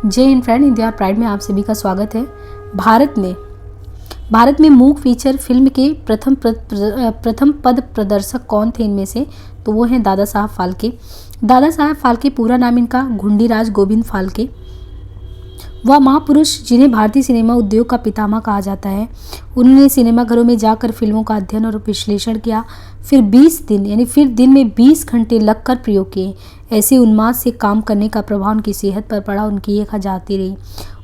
जय Hind friend, India pride में आप सभी का स्वागत है। भारत में मूक फीचर फिल्म के प्रथम पद प्रदर्शक कौन थे इनमें से? तो वो हैं दादा साहब फाल्के। दादा साहब फाल्के, पूरा नाम इनका घुंडीराज गोविंद फाल्के। वह महापुरुष जिन्हें भारतीय सिनेमा उद्योग का पितामह कहा जाता है। उन्होंने सिनेमाघरों में जाकर फिल्मों का अध्ययन और विश्लेषण किया, फिर दिन में 20 घंटे लगकर प्रयोग किए। ऐसे उन्माद से काम करने का प्रभाव उनकी सेहत पर पड़ा, उनकी एक जाती रही।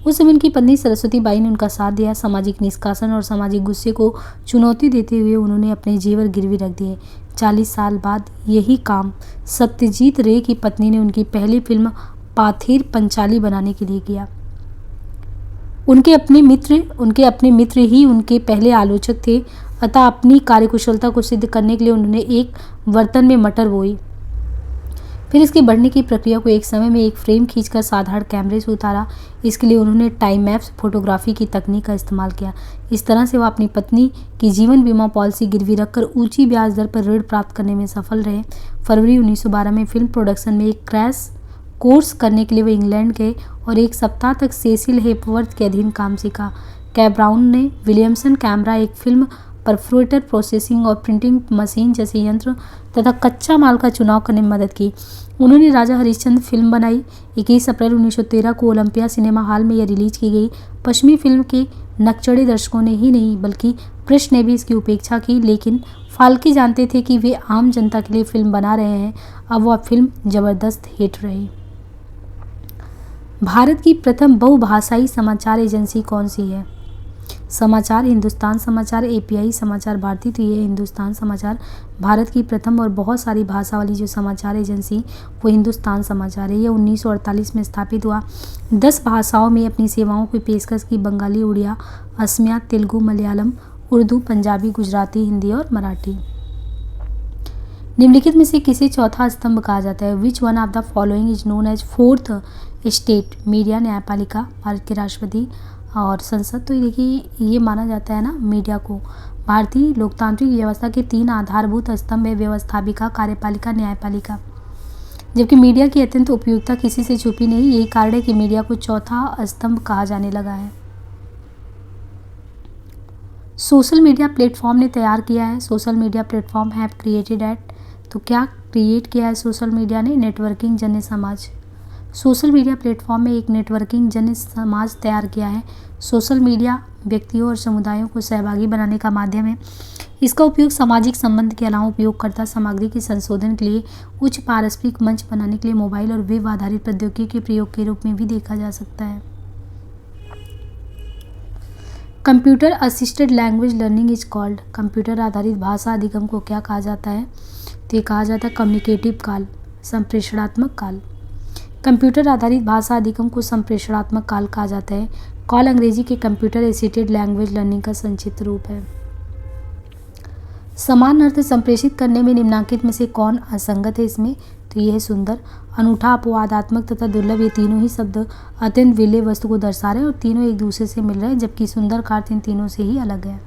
उस समय उनकी पत्नी सरस्वती बाई ने उनका साथ दिया। सामाजिक निष्कासन और सामाजिक गुस्से को चुनौती देते हुए उन्होंने अपने जेवर गिरवी रख दिए। 40 साल बाद यही काम सत्यजीत रे की पत्नी ने उनकी पहली फिल्म पाथेर पंचाली बनाने के लिए किया। उनके अपने मित्र ही उनके पहले आलोचक थे, अतः अपनी कार्यकुशलता को सिद्ध करने के लिए उन्होंने एक बर्तन में मटर बोई। फिर इसके बढ़ने की प्रक्रिया को एक समय में एक फ्रेम खींचकर साधारण कैमरे से उतारा। इसके लिए उन्होंने टाइम लैप्स फोटोग्राफी की तकनीक का इस्तेमाल किया। इस तरह से वह अपनी पत्नी की जीवन बीमा पॉलिसी गिरवी रखकर ऊंची ब्याज दर पर ऋण प्राप्त करने में सफल रहे। फरवरी 1912 में फिल्म प्रोडक्शन में एक क्रैश कोर्स करने के लिए वे इंग्लैंड गए और एक सप्ताह तक सेसिल हेपवर्थ के अधीन काम सीखा। कैब ब्राउन ने विलियमसन कैमरा, एक फिल्म परफोरेटर प्रोसेसिंग और प्रिंटिंग मशीन जैसे यंत्र तथा कच्चा माल का चुनाव करने में मदद की। उन्होंने राजा हरिश्चंद्र फिल्म बनाई। 21 अप्रैल 1913 को ओलंपिया सिनेमा हॉल में यह रिलीज की गई। पश्चिमी फिल्म के नकचढ़े दर्शकों ने ही नहीं बल्कि प्रेस ने भी इसकी उपेक्षा की, लेकिन फाल्के जानते थे कि वे आम जनता के लिए फिल्म बना रहे हैं। अब वह फिल्म जबरदस्त हिट रही। भारत की प्रथम बहुभाषाई समाचार एजेंसी कौन सी है? समाचार हिंदुस्तान समाचार, एपीआई समाचार भारती। तो ये हिंदुस्तान समाचार भारत की प्रथम और बहुत सारी भाषा वाली जो समाचार एजेंसी वो हिंदुस्तान समाचार है। ये 1948 में स्थापित हुआ। 10 भाषाओं में अपनी सेवाओं की पेशकश की: बंगाली, उड़िया, असमिया, तेलुगु, मलयालम, उर्दू, पंजाबी, गुजराती, हिंदी और मराठी। निम्नलिखित में से किसे चौथा स्तंभ कहा जाता है? Which one of the following is known as fourth state? Media, न्यायपालिका, भारत के राष्ट्रपति और संसद। तो देखिए ये माना जाता है ना मीडिया को। भारतीय लोकतांत्रिक व्यवस्था के 3 आधारभूत स्तंभ है: व्यवस्थापिका, कार्यपालिका, न्यायपालिका। जबकि मीडिया की अत्यंत उपयोगिता किसी से छुपी नहीं। यही कारण है कि मीडिया को चौथा स्तंभ कहा जाने लगा है। सोशल मीडिया प्लेटफॉर्म ने तैयार किया है। Social media platform have created at. तो क्या क्रिएट किया है सोशल मीडिया ने? नेटवर्किंग जन समाज। सोशल मीडिया प्लेटफॉर्म में एक नेटवर्किंग जन समाज तैयार किया है। सोशल मीडिया व्यक्तियों और समुदायों को सहभागी बनाने का माध्यम है। इसका उपयोग सामाजिक संबंध के अलावा उपयोगकर्ता सामग्री के संशोधन के लिए, उच्च पारस्परिक मंच बनाने के लिए मोबाइल और वेब आधारित प्रौद्योगिकी के प्रयोग के रूप में भी देखा जा सकता है। Computer assisted language learning is called. Computer आधारित भाषा अधिगम को क्या कहा जाता है? तो ये कहा जाता है कम्युनिकेटिव काल, संप्रेषणात्मक काल। कंप्यूटर आधारित भाषा अधिगम को संप्रेषणात्मक काल कहा जाता है। कॉल अंग्रेजी के कंप्यूटर असिस्टेड लैंग्वेज लर्निंग का संक्षिप्त रूप है। समान अर्थ संप्रेषित करने में निम्नांकित में से कौन असंगत है इसमें? तो यह है सुंदर, अनूठा, अपवादात्मक तथा दुर्लभ। ये तीनों ही शब्द अत्यंत विरले वस्तु को दर्शा रहे हैं और तीनों एक दूसरे से मिल रहे हैं, जबकि सुंदर का अर्थ इन तीनों से ही अलग है।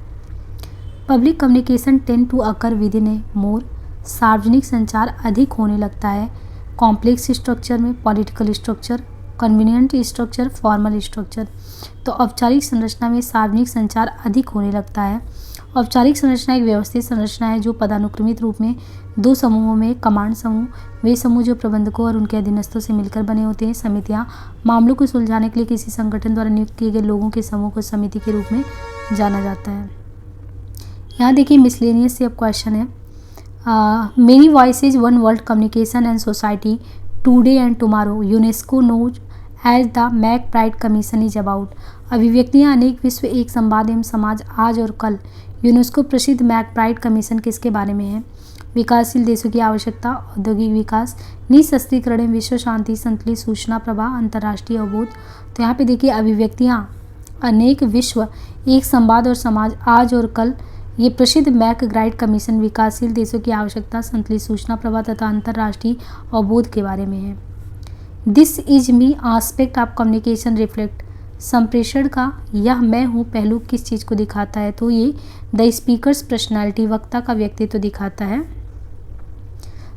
Public communication tend to occur within a more. सार्वजनिक संचार अधिक होने लगता है कॉम्प्लेक्स स्ट्रक्चर में, political structure, convenient structure, formal structure. तो औपचारिक संरचना में सार्वजनिक संचार अधिक होने लगता है। औपचारिक संरचना एक व्यवस्थित संरचना है जो पदानुक्रमित रूप में 2 समूहों में, कमांड समूह वे समूह जो प्रबंधकों और उनके अधीनस्थों से मिलकर बने होते हैं। समितियां मामलों को सुलझाने के लिए किसी संगठन द्वारा नियुक्त किए गए लोगों के समूह को समिति के रूप में जाना जाता है। यहाँ देखिए मिसलेनियस से अब क्वेश्चन है। Many voices one world communication and society today and tomorrow UNESCO knows as the MacBride commission is about. अभिव्यक्तियाँ अनेक, विश्व एक, संवाद एवं समाज, आज और कल। यूनेस्को प्रसिद्ध मैक प्राइड कमीशन किसके बारे में है? विकासशील देशों की आवश्यकता, औद्योगिक विकास, निःशस्त्रीकरण, विश्व शांति, संतुलित सूचना प्रवाह, अंतर्राष्ट्रीय अवबोध। तो यहाँ पे देखिए अभिव्यक्तियाँ अनेक, विश्व एक, संवाद और समाज, आज और कल। ये प्रसिद्ध मैक ब्राइड कमीशन विकासशील देशों की आवश्यकता, संतुलित सूचना प्रवाह तथा अंतर्राष्ट्रीय अवबोध के बारे में है। This is me aspect of communication reflect. संप्रेषण का यह मैं हूँ पहलू किस चीज़ को दिखाता है? तो ये द स्पीकर्स पर्सनैलिटी, वक्ता का व्यक्तित्व दिखाता है।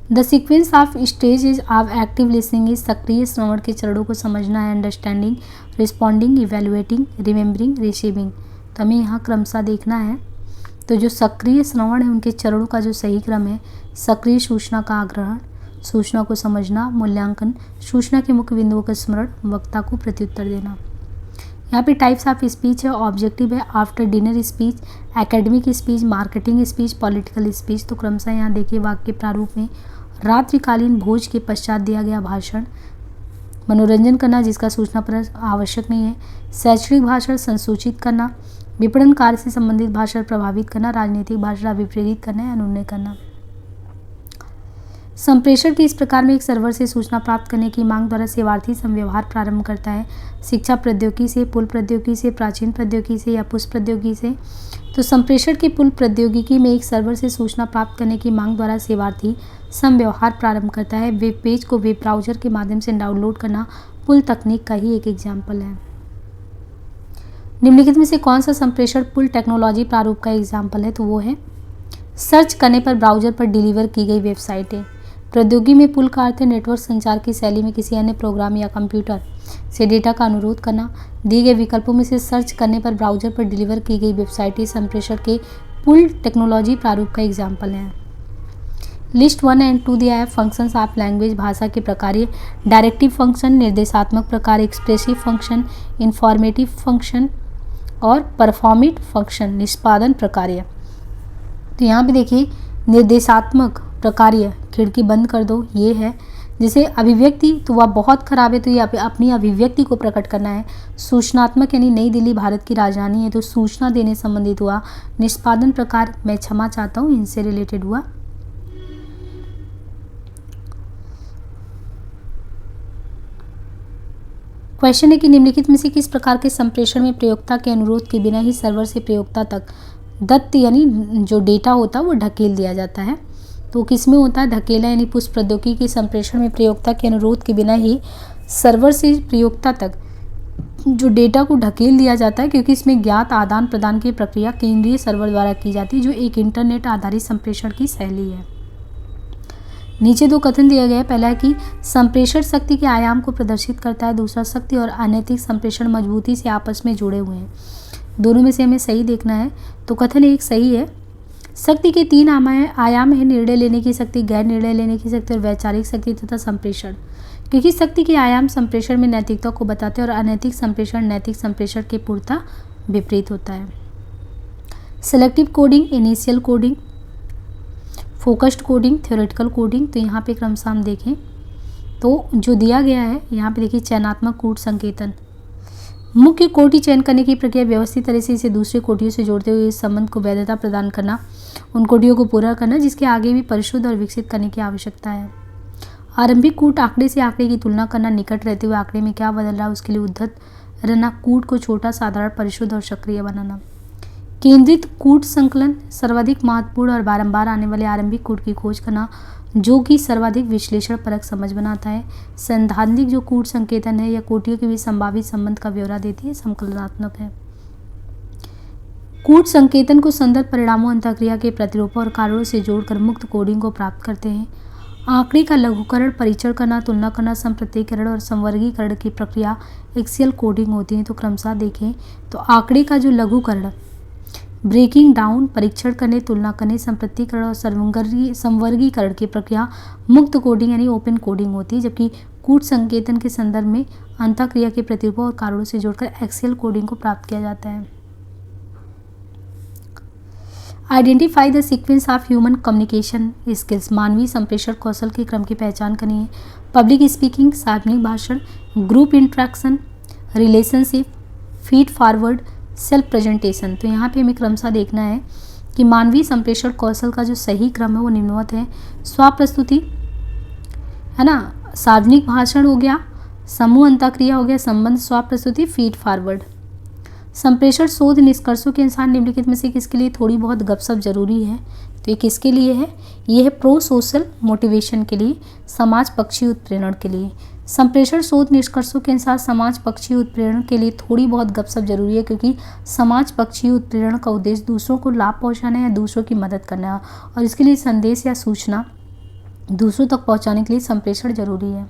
The sequence of stage is of active listening is सक्रिय श्रवण के चरणों को समझना है, understanding, responding, evaluating, remembering, receiving. तो हमें यहाँ क्रमशः देखना है। तो जो सक्रिय श्रवण है उनके चरणों का जो सही क्रम है, सक्रिय सूचना का आग्रहण, सूचना को समझना, मूल्यांकन, सूचना के मुख्य बिंदुओं का स्मरण, वक्ता को प्रत्युत्तर देना। यहाँ पे टाइप्स ऑफ स्पीच है, ऑब्जेक्टिव है, after dinner speech, academic speech, marketing speech, political speech. तो क्रमशः यहाँ देखिए वाक्य प्रारूप में रात्रिकालीन भोज के पश्चात दिया गया भाषण, मनोरंजन करना जिसका सूचना पर आवश्यक नहीं है, शैक्षणिक भाषण, संसूचित करना, विपणन कार्य से संबंधित भाषण, प्रभावित करना, राजनीतिक भाषण, अभिप्रेरित करना या अनुनय करना। संप्रेषण के इस प्रकार में एक सर्वर से सूचना प्राप्त करने की मांग द्वारा सेवार्थी संव्यवहार प्रारंभ करता है, शिक्षा प्रौद्योगिकी से, पुल प्रौद्योगिकी से, प्राचीन प्रौद्योगिकी से या पुष्प प्रौद्योगिकी से। तो संप्रेषण की पुल प्रौद्योगिकी में एक सर्वर से सूचना प्राप्त करने की मांग द्वारा सेवार्थी संव्यवहार प्रारंभ करता है। वेब पेज को वेब ब्राउजर के माध्यम से डाउनलोड करना पुल तकनीक का ही एक एग्जाम्पल है। निम्नलिखित में से कौन सा संप्रेषण पुल टेक्नोलॉजी प्रारूप का एग्जाम्पल है? तो वो है सर्च करने पर ब्राउजर पर डिलीवर की गई वेबसाइटें। प्रौद्योगिकी में पुल का अर्थ है नेटवर्क संचार की शैली में किसी अन्य प्रोग्राम या कंप्यूटर से डेटा का अनुरोध करना। दिए गए विकल्पों में से सर्च करने पर ब्राउजर पर डिलीवर की गई वेबसाइटें संप्रेषण के पुल टेक्नोलॉजी प्रारूप का एग्जाम्पल है। लिस्ट 1 एंड 2 दिया है फंक्शंस ऑफ लैंग्वेज, भाषा के प्रकार, डायरेक्टिव फंक्शन, निर्देशात्मक प्रकार, एक्सप्रेसिव फंक्शन, इंफॉर्मेटिव फंक्शन और परफॉर्मेटिव फंक्शन, निष्पादन प्रकार्य। तो यहाँ पे देखिए निर्देशात्मक प्रकार्य, खिड़की बंद कर दो, ये है। जैसे अभिव्यक्ति, तो वह बहुत खराब है, तो ये अपनी अभिव्यक्ति को प्रकट करना है। सूचनात्मक यानी नई दिल्ली भारत की राजधानी है, तो सूचना देने संबंधित हुआ। निष्पादन प्रकार, मैं क्षमा चाहता हूँ, इनसे रिलेटेड हुआ। क्वेश्चन है कि निम्नलिखित में से किस प्रकार के संप्रेषण में प्रयोक्ता के अनुरोध के बिना ही सर्वर से प्रयोक्ता तक दत्त यानी जो डेटा होता है वो ढकेल दिया जाता है? तो किस में होता है? धकेला यानी पुष्प प्रौद्योगिकी के संप्रेषण में प्रयोक्ता के अनुरोध के बिना ही सर्वर से प्रयोक्ता तक जो डेटा को ढकेल दिया जाता है, क्योंकि इसमें ज्ञात आदान प्रदान की प्रक्रिया केंद्रीय सर्वर द्वारा की जाती है, जो एक इंटरनेट आधारित संप्रेषण की शैली है। नीचे दो कथन दिया गया है। पहला है कि संप्रेषण शक्ति के आयाम को प्रदर्शित करता है, दूसरा शक्ति और अनैतिक संप्रेषण मजबूती से आपस में जुड़े हुए हैं। दोनों में से हमें सही देखना है। तो कथन एक सही है। शक्ति के 3 आयाम है, निर्णय लेने की शक्ति, गैर निर्णय लेने की शक्ति और वैचारिक शक्ति तथा संप्रेषण। क्योंकि शक्ति के आयाम संप्रेषण में नैतिकता को बताते हैं और अनैतिक संप्रेषण नैतिक संप्रेषण के पूर्णतः विपरीत होता है। Selective coding, initial coding, focused coding, theoretical coding. तो यहाँ पे क्रमशः हम देखें तो जो दिया गया है यहाँ पे देखिए चयनात्मक कूट संकेतन, मुख्य कोटि चयन करने की प्रक्रिया व्यवस्थित तरह से इसे दूसरे कोटियों से जोड़ते हुए इस संबंध को वैधता प्रदान करना, उन कोटियों को पूरा करना जिसके आगे भी परिशुद्ध और विकसित करने की आवश्यकता है। आरंभिक कूट आंकड़े से आंकड़े की तुलना करना, निकट रहते हुए आंकड़े में क्या बदल रहा है उसके लिए उद्धत रहना, कूट को छोटा, साधारण, परिशुद्ध और सक्रिय बनाना। केंद्रित कूट संकलन, सर्वाधिक महत्वपूर्ण और बारंबार आने वाले आरंभिक कूट की खोज करना जो कि सर्वाधिक विश्लेषण परक समझ बनाता है। सैद्धांतिक जो कूट संकेतन है या कोटियों के बीच संभावित संबंध का ब्यौरा देती है, संकलनात्मक है। कूट संकेतन को संदर्भ परिणामों, अंतःक्रिया के प्रतिरूपों और कारणों से जोड़कर मुक्त कोडिंग को प्राप्त करते हैं। आंकड़े का लघुकरण, परीक्षण करना, तुलना करना, संप्रत्ययीकरण और संवर्गीकरण की प्रक्रिया एक्सेल कोडिंग होती है। तो क्रमशः देखें तो आंकड़े का जो लघुकरण, ब्रेकिंग डाउन, परीक्षण करने, तुलना करने, संप्रत्यीकरण और संवर्गीकरण की प्रक्रिया मुक्त कोडिंग यानी ओपन कोडिंग होती है, जबकि कूट संकेतन के संदर्भ में अंतःक्रिया के प्रतिरूपों और कारणों से जोड़कर एक्सेल कोडिंग को प्राप्त किया जाता है। Identify the sequence of human communication skills, मानवीय संप्रेषण कौशल के क्रम की पहचान करनी है। पब्लिक स्पीकिंग, सार्वजनिक भाषण, group interaction, relationship, feed forward, self presentation. तो यहाँ पे हमें क्रमशः देखना है कि मानवीय संप्रेषण कौशल का जो सही क्रम है वो निम्नवत है। स्वप्रस्तुति है ना, सार्वजनिक भाषण हो गया, समूह अंतःक्रिया हो गया, संबंध स्वप्रस्तुति, फीड फॉरवर्ड। संप्रेषण शोध निष्कर्षों के अनुसार निम्नलिखित में से किसके लिए थोड़ी बहुत गपशप जरूरी है? तो ये किसके लिए है? ये है प्रो सोशल मोटिवेशन के लिए, समाज पक्षी उत्प्रेरण के लिए। संप्रेषण शोध निष्कर्षों के अनुसार समाज पक्षी उत्प्रेरण के लिए थोड़ी बहुत गपशप जरूरी है, क्योंकि समाज पक्षी उत्प्रेरण का उद्देश्य दूसरों को लाभ पहुंचाना या दूसरों की मदद करना है, और इसके लिए संदेश या सूचना दूसरों तक पहुंचाने के लिए संप्रेषण जरूरी है।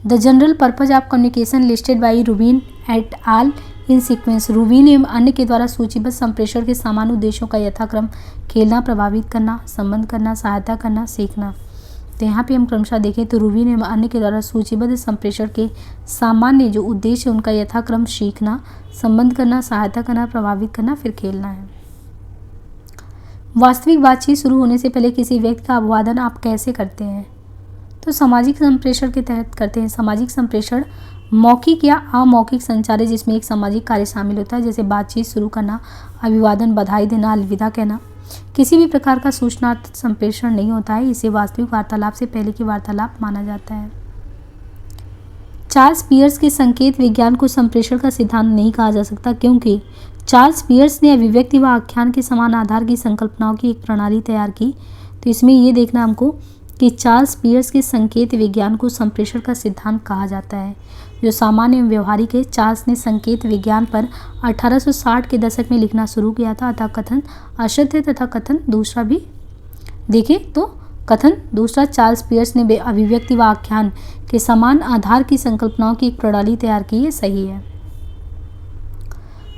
The general purpose of communication listed by Rubin et al in sequence. Rubin एवं अन्य के द्वारा सूचीबद्ध संप्रेषण के सामान्य उद्देश्यों का यथाक्रम खेलना, प्रभावित करना, संबंध करना, सहायता करना, सीखना। तो यहाँ पे हम क्रमशः देखें तो रूबिन एवं अन्य के द्वारा सूचीबद्ध संप्रेषण के सामान्य जो उद्देश्य उनका यथाक्रम सीखना, संबंध करना, सहायता करना, प्रभावित करना, फिर खेलना है। वास्तविक बातचीत शुरू होने से पहले किसी व्यक्ति का अभिवादन आप कैसे करते हैं? तो सामाजिक संप्रेषण के तहत करते हैं। सामाजिक संप्रेषण मौखिक या अमौखिक संचार है जिसमें एक सामाजिक कार्य शामिल होता है, जैसे बातचीत शुरू करना, अभिवादन, बधाई देना, अलविदा कहना। किसी भी प्रकार का सूचनात्मक संप्रेषण नहीं होता है, इसे वास्तविक वार्तालाप से पहले की वार्तालाप माना जाता है। चार्ल्स पियर्स के संकेत विज्ञान को संप्रेषण का सिद्धांत नहीं कहा जा सकता, क्योंकि चार्ल्स पियर्स ने अभिव्यक्ति व आख्यान के समान आधार की संकल्पनाओं की एक प्रणाली तैयार की। तो इसमें ये देखना हमको कि चार्ल्स पियर्स के संकेत विज्ञान को संप्रेषण का सिद्धांत कहा जाता है, जो सामान्य एवं व्यवहारिक है। चार्ल्स ने संकेत विज्ञान पर 1860 के दशक में लिखना शुरू किया था। अतः कथन असत्य तथा कथन दूसरा भी देखें तो कथन दूसरा चार्ल्स पियर्स ने अभिव्यक्ति व आख्यान के समान आधार की संकल्पनाओं की एक प्रणाली तैयार की है, सही है।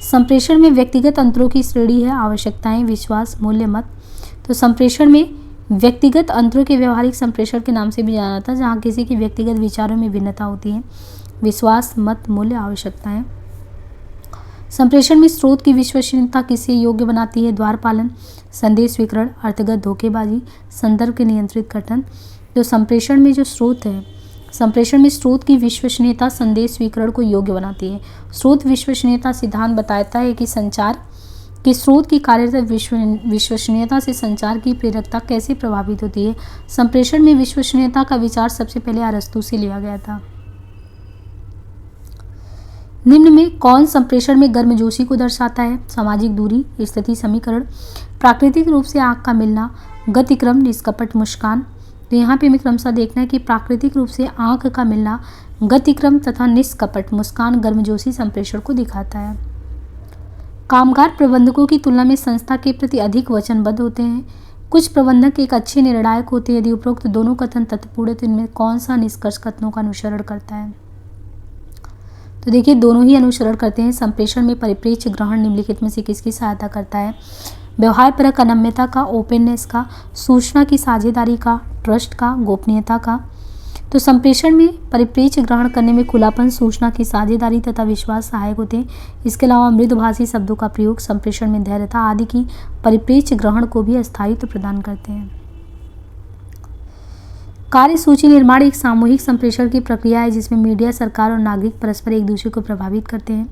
संप्रेषण में व्यक्तिगत अंतरों की श्रेणी है, आवश्यकताएं, विश्वास, मूल्य, मत। तो संप्रेषण में व्यक्तिगत अंतरों के व्यवहारिक संप्रेषण के नाम से भी जाना जाता है, जहाँ किसी के व्यक्तिगत विचारों में भिन्नता होती है। विश्वास, मत, मूल्य, आवश्यकताएं। संप्रेषण में स्रोत की विश्वसनीयता किसे योग्य बनाती है? द्वारपालन, संदेश वितरण, अर्थगत धोखेबाजी, संदर्भ के नियंत्रित कथन। तो संप्रेषण में जो स्रोत है, संप्रेषण में स्रोत की विश्वसनीयता संदेश स्वीकरण को योग्य बनाती है। स्रोत विश्वसनीयता सिद्धांत बताता है कि संचार कि स्रोत की कार्यरत विश्वसनीयता से संचार की प्रेरकता कैसे प्रभावित होती है। संप्रेषण में विश्वसनीयता का विचार सबसे पहले अरस्तू से लिया गया था। निम्न में कौन संप्रेषण में गर्मजोशी को दर्शाता है? सामाजिक दूरी, स्थिति समीकरण, प्राकृतिक रूप से आंख का मिलना, गतिक्रम, निष्कपट मुस्कान। तो यहाँ पे हमें क्रमशः देखना है कि प्राकृतिक रूप से आंख का मिलना, गतिक्रम तथा निष्कपट मुस्कान गर्मजोशी संप्रेषण को दिखाता है। कामगार प्रबंधकों की तुलना में संस्था के प्रति अधिक वचनबद्ध होते हैं। कुछ प्रबंधक एक अच्छे निर्णायक होते हैं। यदि उपरोक्त दोनों कथन तथ्यपूर्ण, तो इनमें कौन सा निष्कर्ष कथनों का अनुसरण करता है? तो देखिए दोनों ही अनुसरण करते हैं। संप्रेषण में परिप्रेक्ष्य ग्रहण निम्नलिखित में से किसकी सहायता करता है? व्यवहारपरक अनम्यता का, ओपननेस का, सूचना की साझेदारी का, ट्रस्ट का, गोपनीयता का। तो संप्रेषण में परिप्रेक्ष्य ग्रहण करने में खुलापन, सूचना की साझेदारी तथा विश्वास सहायक होते हैं। इसके अलावा मृदुभाषी शब्दों का प्रयोग संप्रेषण में धैर्यता आदि की परिप्रेक्ष्य ग्रहण को भी स्थायित्व प्रदान करते हैं। कार्यसूची निर्माण एक सामूहिक संप्रेषण की प्रक्रिया है जिसमें मीडिया, सरकार और नागरिक परस्पर एक दूसरे को प्रभावित करते हैं।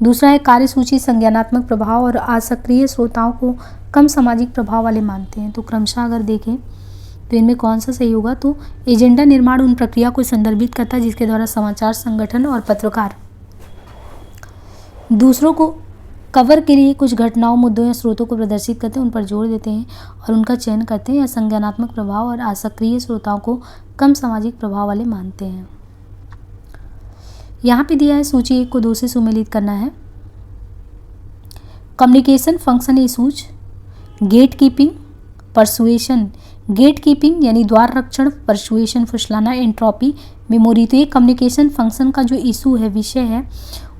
दूसरा है कार्यसूची संज्ञानात्मक प्रभाव और असक्रिय श्रोताओं को कम सामाजिक प्रभाव वाले मानते हैं। तो क्रमशः अगर देखें तो इनमें कौन सा सही होगा? तो एजेंडा निर्माण उन प्रक्रिया को संदर्भित करता है जिसके द्वारा समाचार संगठन और पत्रकार दूसरों को कवर के लिए कुछ घटनाओं, मुद्दों या स्रोतों को प्रदर्शित करते हैं, उन पर जोर देते हैं और उनका चयन करते हैं, या संज्ञानात्मक प्रभाव और असक्रिय श्रोताओं को कम सामाजिक प्रभाव वाले मानते हैं। यहाँ पे दिया है सूची 1 को 2 से सुमेलित करना है। Communication function issues, gatekeeping, persuasion. Gatekeeping यानी द्वार रक्षण, परसुएशन फुसलाना, एंट्रोपी, मेमोरी। तो ये कम्युनिकेशन फंक्शन का जो इशू है, विषय है,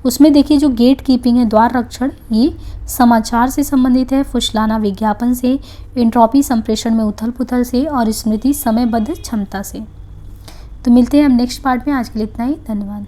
उसमें देखिए जो गेट कीपिंग है, द्वार रक्षण, ये समाचार से संबंधित है, फुसलाना विज्ञापन से, एंट्रोपी संप्रेषण में उथल पुथल से, और स्मृति समयबद्ध क्षमता से। तो मिलते हैं हम नेक्स्ट पार्ट में। आज के लिए इतना ही, धन्यवाद।